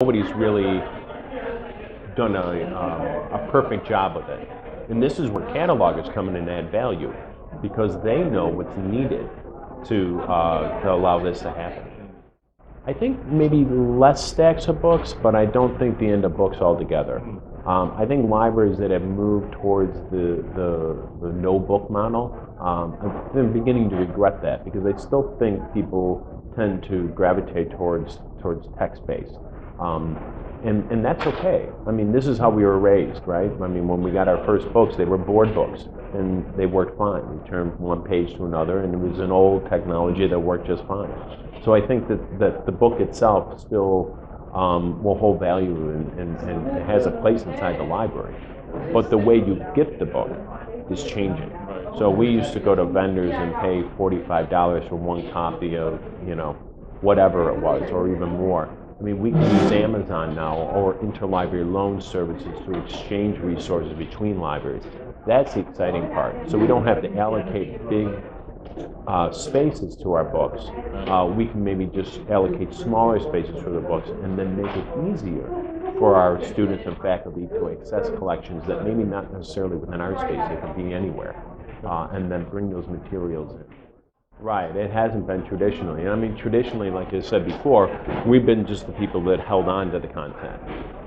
nobody's really done a perfect job of it. And this is where catalogers come in and add value because they know what's needed to allow this to happen. I think maybe less stacks of books, but I don't think the end of books altogether. I think libraries that have moved towards the no book model, I'm beginning to regret that because I still think people tend to gravitate towards text-based. And that's okay. I mean, this is how we were raised, right? I mean, when we got our first books, they were board books, and they worked fine. We turned from one page to another, and it was an old technology that worked just fine. So I think that the book itself still will hold value and it has a place inside the library. But the way you get the book is changing. So we used to go to vendors and pay $45 for one copy of, whatever it was, or even more. I mean, we can use Amazon now or interlibrary loan services to exchange resources between libraries. That's the exciting part. So we don't have to allocate big spaces to our books. We can maybe just allocate smaller spaces for the books and then make it easier for our students and faculty to access collections that maybe not necessarily within our space, they can be anywhere, and then bring those materials in. Right, it hasn't been traditionally. I mean, traditionally, like I said before, we've been just the people that held on to the content,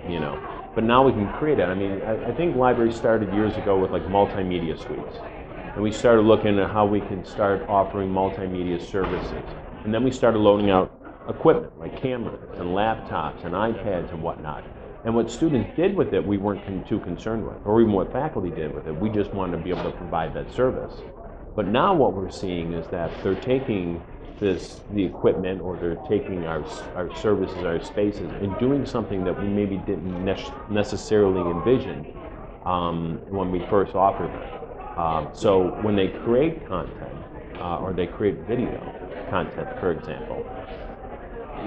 you know. But now we can create it. I mean, I think libraries started years ago with like multimedia suites. And we started looking at how we can start offering multimedia services. And then we started loading out equipment like cameras and laptops and iPads and whatnot. And what students did with it, we weren't too concerned with, or even what faculty did with it. We just wanted to be able to provide that service. But now what we're seeing is that they're taking the equipment, or they're taking our services, our spaces, and doing something that we maybe didn't necessarily envision when we first offered them. So when they create content, or they create video content, for example,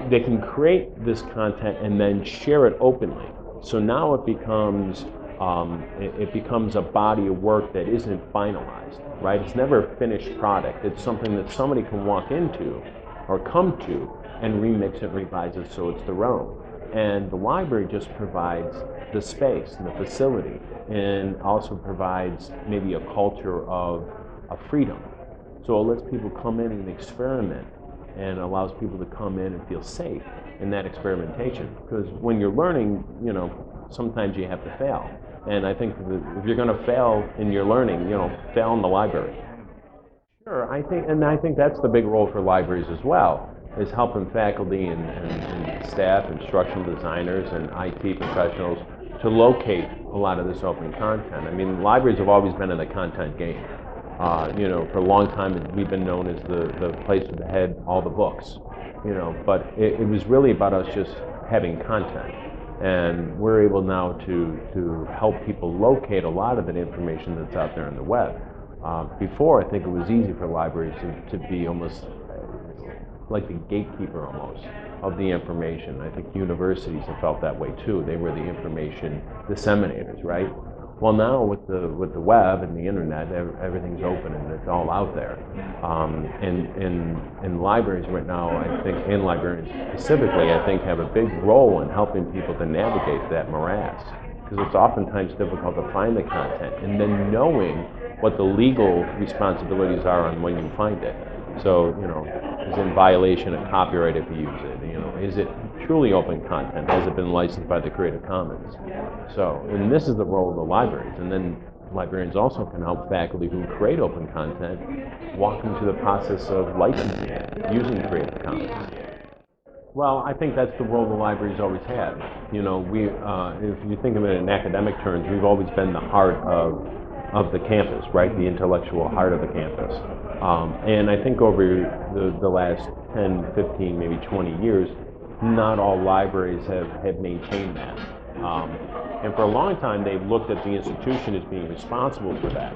they can create this content and then share it openly. So now it becomes a body of work that isn't finalized, right? It's never a finished product. It's something that somebody can walk into or come to and remix it, revise it so it's their own. And the library just provides the space and the facility, and also provides maybe a culture of freedom. So it lets people come in and experiment, and allows people to come in and feel safe in that experimentation. Because when you're learning, sometimes you have to fail. And I think that if you're going to fail in your learning, fail in the library. Sure, I think that's the big role for libraries as well, is helping faculty and staff, instructional designers, and IT professionals to locate a lot of this open content. I mean, libraries have always been in the content game. For a long time we've been known as the place that had all the books, but it was really about us just having content. And we're able now to help people locate a lot of that information that's out there on the web. Before, I think it was easy for libraries to be almost like the gatekeeper almost of the information. I think universities have felt that way too. They were the information disseminators, right? Well, now with the web and the internet, everything's open and it's all out there. In libraries right now, I think, and librarians specifically, I think, have a big role in helping people to navigate that morass, because it's oftentimes difficult to find the content, and then knowing what the legal responsibilities are on when you find it. So, is it in violation of copyright if you use it? Is it truly open content? Has it been licensed by the Creative Commons? So, and this is the role of the libraries. And then librarians also can help faculty who create open content walk them through the process of licensing it, using Creative Commons. Well, I think that's the role the library's always had. If you think of it in academic terms, we've always been the heart of the campus, right? The intellectual heart of the campus. And I think over the last 10, 15, maybe 20 years, not all libraries have maintained that. And for a long time, they've looked at the institution as being responsible for that.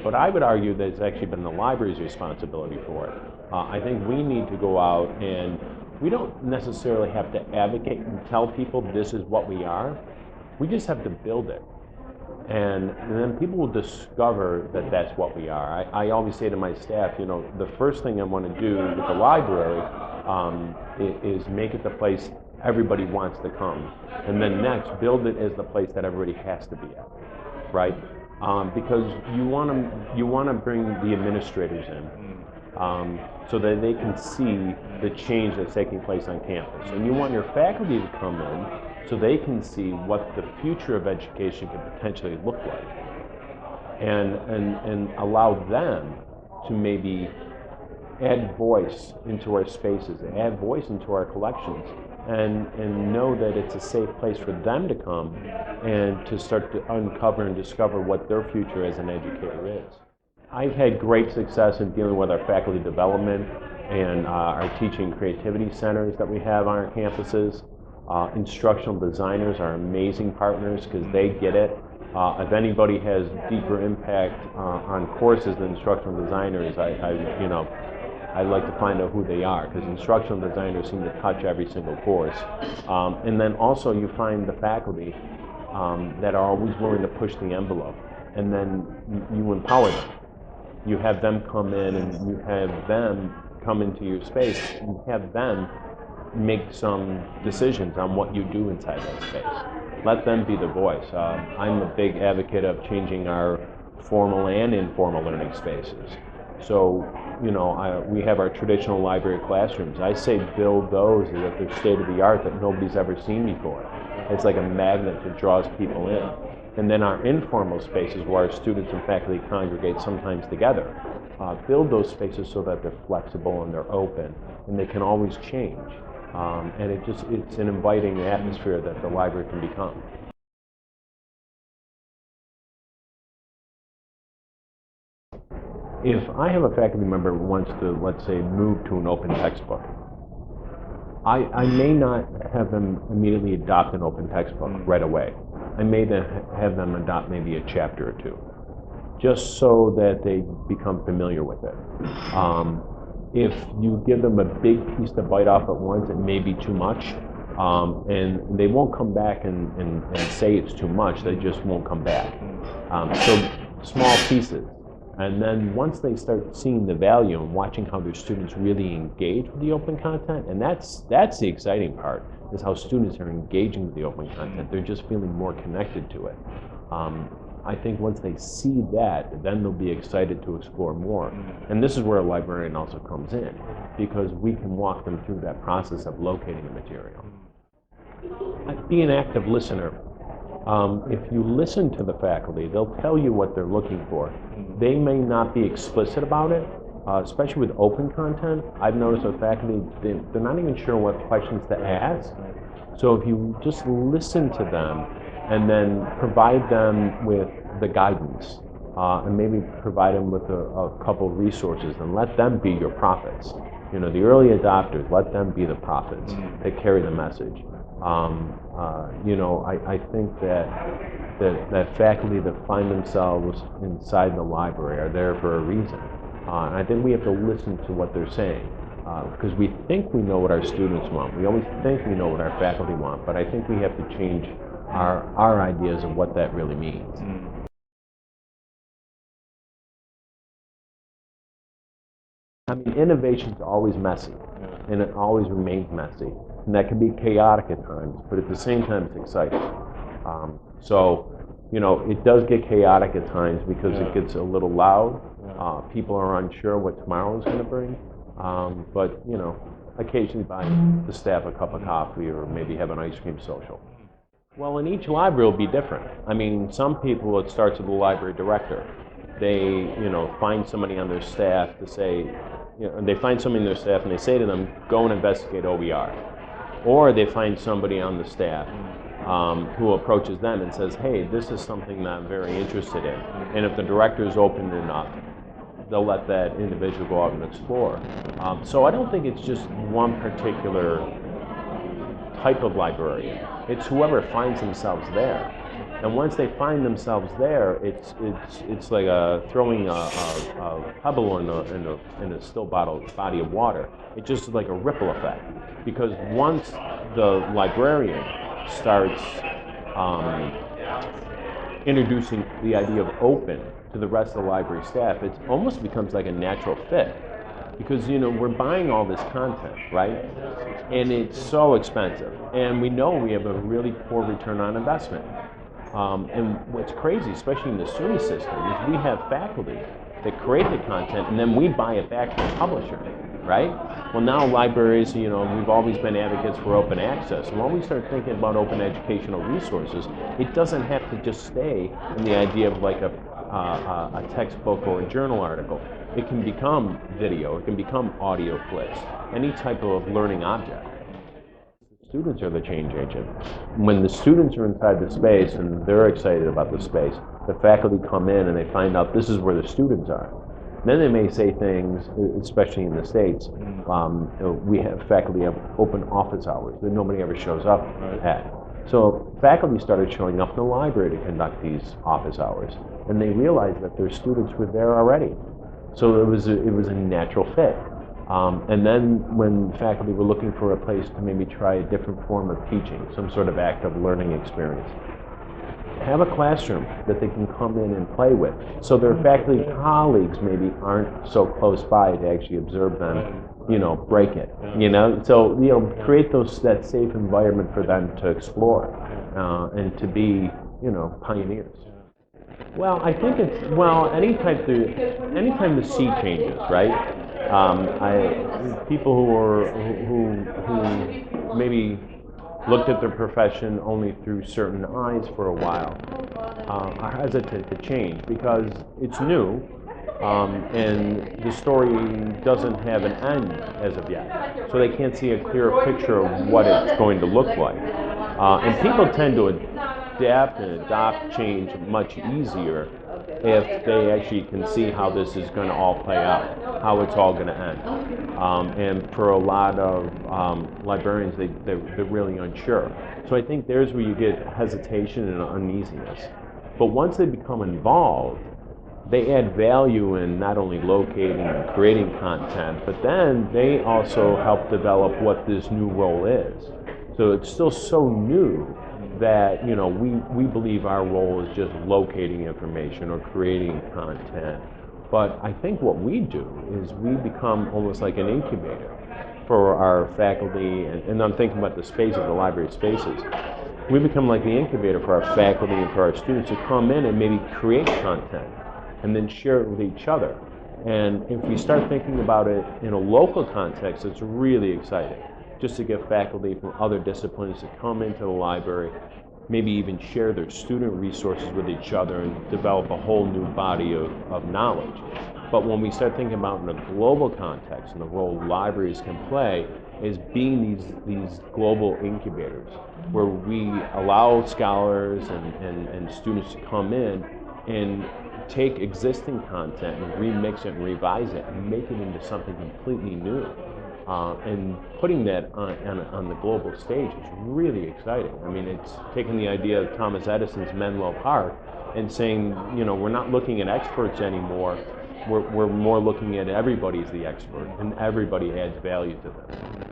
But I would argue that it's actually been the library's responsibility for it. I think we need to go out, and we don't necessarily have to advocate and tell people this is what we are. We just have to build it. And then people will discover that that's what we are. I always say to my staff, the first thing I want to do with the library is make it the place everybody wants to come. And then next, build it as the place that everybody has to be at, right? Because you want to bring the administrators in so that they can see the change that's taking place on campus. And you want your faculty to come in so they can see what the future of education can potentially look like, and allow them to maybe add voice into our spaces, add voice into our collections, and know that it's a safe place for them to come and to start to uncover and discover what their future as an educator is. I've had great success in dealing with our faculty development and our teaching creativity centers that we have on our campuses. Instructional designers are amazing partners because they get it. If anybody has deeper impact on courses than instructional designers, I'd like to find out who they are, because instructional designers seem to touch every single course. And then also you find the faculty that are always willing to push the envelope, and then you empower them. You have them come in and you have them come into your space and have them make some decisions on what you do inside that space. Let them be the voice. I'm a big advocate of changing our formal and informal learning spaces. So, we have our traditional library classrooms. I say build those as if they're state of the art that nobody's ever seen before. It's like a magnet that draws people in. And then our informal spaces where our students and faculty congregate sometimes together. Build those spaces so that they're flexible and they're open and they can always change. And it's an inviting atmosphere that the library can become. If I have a faculty member who wants to, let's say, move to an open textbook, I may not have them immediately adopt an open textbook right away. I may then have them adopt maybe a chapter or two, just so that they become familiar with it. If you give them a big piece to bite off at once, it may be too much, and they won't come back and say it's too much. They just won't come back. So small pieces. And then once they start seeing the value and watching how their students really engage with the open content, and that's the exciting part, is how students are engaging with the open content. They're just feeling more connected to it. I think once they see that, then they'll be excited to explore more. And this is where a librarian also comes in, because we can walk them through that process of locating the material. Be an active listener. If you listen to the faculty, they'll tell you what they're looking for. They may not be explicit about it, especially with open content. I've noticed with faculty, they're not even sure what questions to ask. So if you just listen to them and then provide them with the guidance, and maybe provide them with a couple of resources, and let them be your prophets. The early adopters, let them be the prophets that carry the message. I think that faculty that find themselves inside the library are there for a reason. And I think we have to listen to what they're saying, because we think we know what our students want. We always think we know what our faculty want, but I think we have to change our ideas of what that really means. I mean, innovation's always messy, and it always remains messy. And that can be chaotic at times, but at the same time, it's exciting. It does get chaotic at times because it gets a little loud. People are unsure what tomorrow is going to bring. But occasionally buy the staff a cup of coffee or maybe have an ice cream social. Well, in each library will be different. I mean, some people, it starts with the library director. They, find somebody on their staff to say, they find somebody in their staff and they say to them, go and investigate OER. Or they find somebody on the staff who approaches them and says, hey, this is something that I'm very interested in. And if the director is open enough, they'll let that individual go out and explore. So I don't think it's just one particular type of librarian. It's whoever finds themselves there. And once they find themselves there, it's like throwing a pebble in a still body of water. It's just like a ripple effect. Because once the librarian starts introducing the idea of open to the rest of the library staff, it almost becomes like a natural fit. because we're buying all this content, right? And it's so expensive, and we know we have a really poor return on investment. And what's crazy, especially in the SUNY system, is we have faculty that create the content, and then we buy it back from the publisher, right? Well, now libraries, we've always been advocates for open access. And when we start thinking about open educational resources, it doesn't have to just stay in the idea of like a textbook or a journal article. It can become video, it can become audio clips, any type of learning object. Students are the change agent. When the students are inside the space and they're excited about the space, the faculty come in and they find out this is where the students are. Then they may say things, especially in the States, we have faculty have open office hours that nobody ever shows up at. So faculty started showing up in the library to conduct these office hours, and they realized that their students were there already. So it was a natural fit. And then when faculty were looking for a place to maybe try a different form of teaching, some sort of active learning experience, have a classroom that they can come in and play with. So their faculty colleagues maybe aren't so close by to actually observe them, break it, So, create that safe environment for them to explore and to be, pioneers. Well, I think anytime the sea changes, right? People who maybe looked at their profession only through certain eyes for a while are hesitant to change because it's new, and the story doesn't have an end as of yet, so they can't see a clear picture of what it's going to look like. And people tend to adapt and adopt change much easier if they actually can see how this is going to all play out, how it's all going to end. And for a lot of librarians, they're really unsure. So I think there's where you get hesitation and uneasiness. But once they become involved, they add value in not only locating and creating content, but then they also help develop what this new role is. So it's still so new that we believe our role is just locating information or creating content. But I think what we do is we become almost like an incubator for our faculty, and I'm thinking about the spaces, the library spaces. We become like the incubator for our faculty and for our students to come in and maybe create content and then share it with each other. And if we start thinking about it in a local context, it's really exciting. Just to get faculty from other disciplines to come into the library, maybe even share their student resources with each other and develop a whole new body of knowledge. But when we start thinking about in a global context and the role libraries can play is being these global incubators where we allow scholars and students to come in and take existing content and remix it and revise it and make it into something completely new. And putting that on the global stage is really exciting. I mean, it's taking the idea of Thomas Edison's Menlo Park and saying, we're not looking at experts anymore. We're more looking at everybody's the expert, and everybody adds value to them.